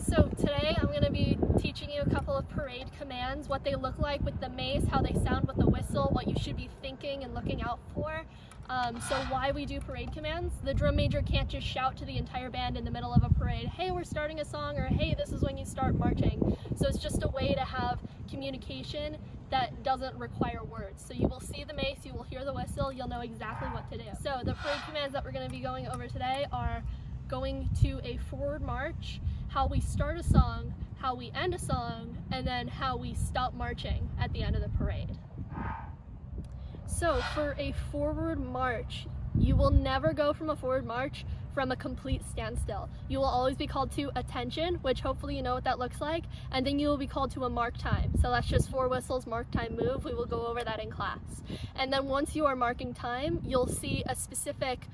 So today I'm going to be teaching you a couple of parade commands, what they look like with the mace, how they sound with the whistle, what you should be thinking and looking out for. So why we do parade commands. The drum major can't just shout to the entire band in the middle of a parade, hey, we're starting a song, or hey, this is when you start marching. So it's just a way to have communication that doesn't require words. So you will see the mace, you will hear the whistle, you'll know exactly what to do. So the parade commands that we're going to be going over today are going to a forward march, how we start a song, how we end a song, and then how we stop marching at the end of the parade. So for a forward march, you will never go from a forward march from a complete standstill. You will always be called to attention, which hopefully you know what that looks like, and then you will be called to a mark time. So that's just 4 whistles, mark time, move. We will go over that in class. And then once you are marking time, you'll see a specific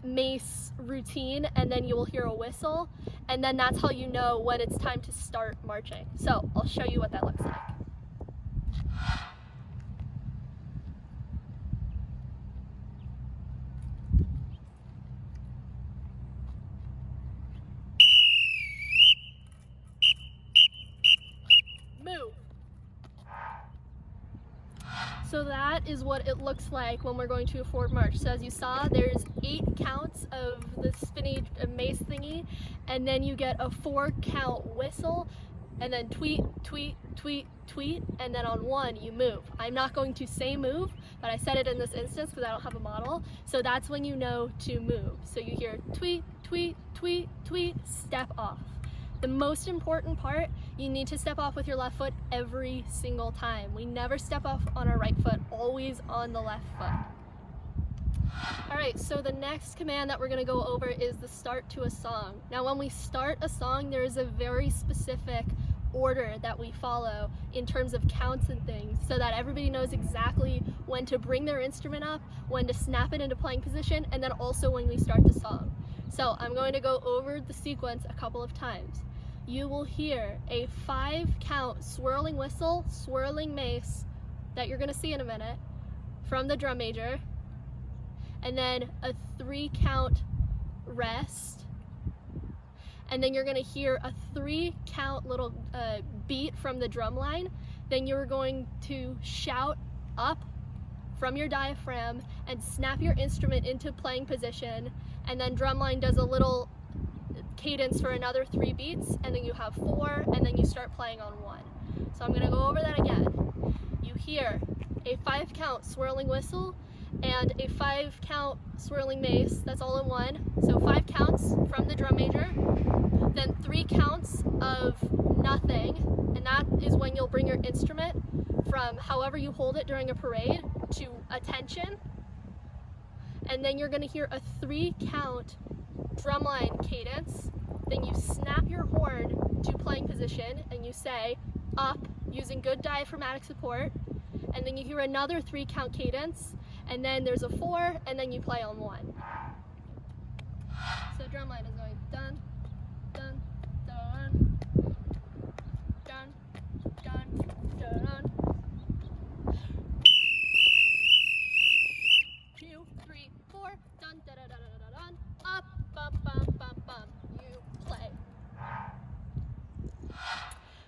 mace routine, and then you will hear a whistle, and then that's how you know when it's time to start marching. So I'll show you what that looks like. Move. So that is what it looks like when we're going to a forward march. So as you saw, there's 8 counts of the spinny mace thingy, and then you get a 4 count whistle, and then tweet, tweet, tweet, tweet, and then on 1 you move. I'm not going to say move, but I said it in this instance because I don't have a model. So that's when you know to move. So you hear tweet, tweet, tweet, tweet, step off. The most important part, you need to step off with your left foot every single time. We never step off on our right foot, always on the left foot. Alright, so the next command that we're going to go over is the start to a song. Now when we start a song, there is a very specific order that we follow in terms of counts and things, so that everybody knows exactly when to bring their instrument up, when to snap it into playing position, and then also when we start the song. So I'm going to go over the sequence a couple of times. You will hear a 5 count swirling whistle, swirling mace that you're going to see in a minute from the drum major, and then a 3 count rest, and then you're going to hear a 3 count little beat from the drum line. Then you're going to shout up from your diaphragm and snap your instrument into playing position, and then drumline does a little cadence for another 3 beats, and then you have 4, and then you start playing on 1. So I'm going to go over that again. You hear a 5 count swirling whistle and a 5 count swirling mace, that's all in one. So 5 counts from the drum major, then 3 counts of nothing, and that is when you'll bring your instrument from however you hold it during a parade to attention, and then you're going to hear a 3 count drumline cadence. Then you snap your horn to playing position and you say up using good diaphragmatic support, and then you hear another 3 count cadence, and then there's a 4, and then you play on 1. So drumline is going dun, dun, dun, dun, dun, dun. 2, 3, 4, dun, da, da, da, da, da, dun, up, bum, bum, bum, bum. You play.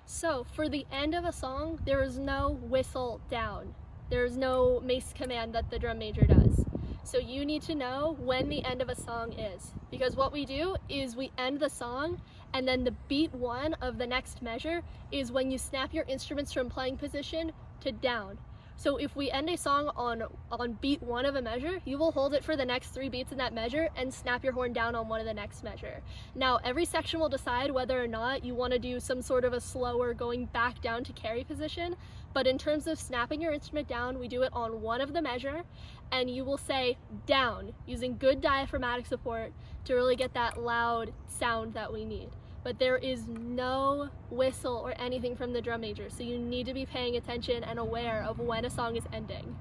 So for the end of a song, there is no whistle down. There is no mace command that the drum major does. So you need to know when the end of a song is, because what we do is we end the song, and then the beat 1 of the next measure is when you snap your instruments from playing position to down. So if we end a song on beat 1 of a measure, you will hold it for the next 3 beats in that measure and snap your horn down on 1 of the next measure. Now every section will decide whether or not you want to do some sort of a slower going back down to carry position, but in terms of snapping your instrument down, we do it on 1 of the measure, and you will say down using good diaphragmatic support to really get that loud sound that we need. But there is no whistle or anything from the drum major, so you need to be paying attention and aware of when a song is ending.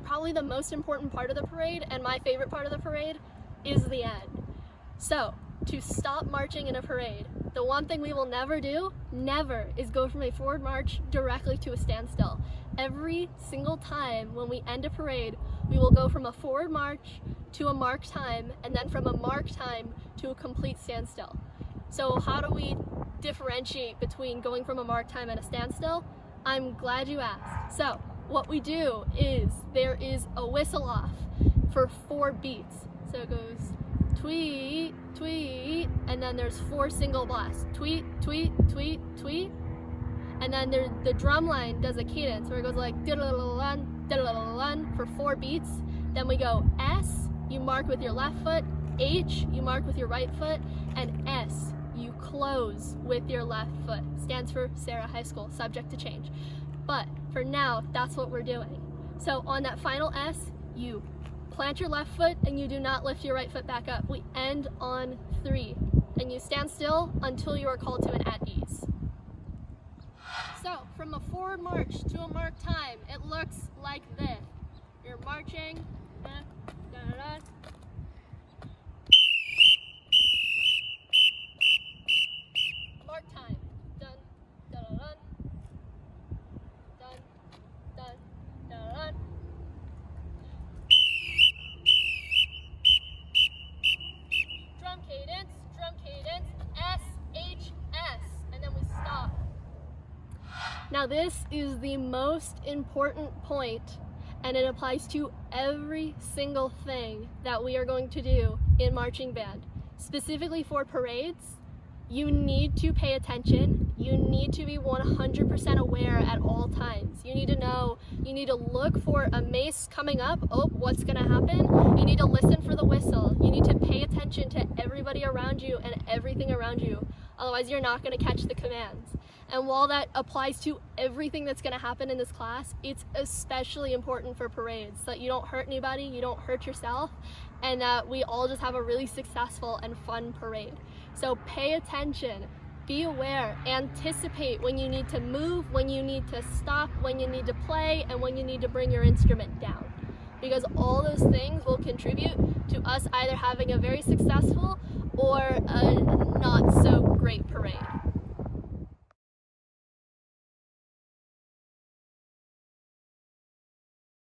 Probably the most important part of the parade, and my favorite part of the parade, is the end. So, to stop marching in a parade, the one thing we will never do, never, is go from a forward march directly to a standstill. Every single time when we end a parade, we will go from a forward march to a mark time, and then from a mark time to a complete standstill. So how do we differentiate between going from a mark time and a standstill? I'm glad you asked. So what we do is there is a whistle off for 4 beats. So it goes tweet, tweet, and then there's 4 single blasts. Tweet, tweet, tweet, tweet. And then the drum line does a cadence where it goes like diddle-lun, diddle-lun for 4 beats. Then we go S, you mark with your left foot, H, you mark with your right foot, and S, you close with your left foot. Stands for Serra High School, subject to change. But for now, that's what we're doing. So on that final S, you plant your left foot and you do not lift your right foot back up. We end on 3, and you stand still until you are called to an at ease. So from a forward march to a mark time, it looks like this. You're marching, mark time, dun, dun, dun, dun, dun, dun, dun. Drum cadence, S, H, S, and then we stop. Now this is the most important point, and it applies to every single thing that we are going to do in marching band. Specifically for parades, you need to pay attention. You need to be 100% aware at all times. You need to know, you need to look for a mace coming up. Oh, what's gonna happen? You need to listen for the whistle. You need to pay attention to everybody around you and everything around you. Otherwise, you're not gonna catch the commands. And while that applies to everything that's gonna happen in this class, it's especially important for parades, so that you don't hurt anybody, you don't hurt yourself, and that we all just have a really successful and fun parade. So pay attention, be aware, anticipate when you need to move, when you need to stop, when you need to play, and when you need to bring your instrument down. Because all those things will contribute to us either having a very successful or a not so great parade.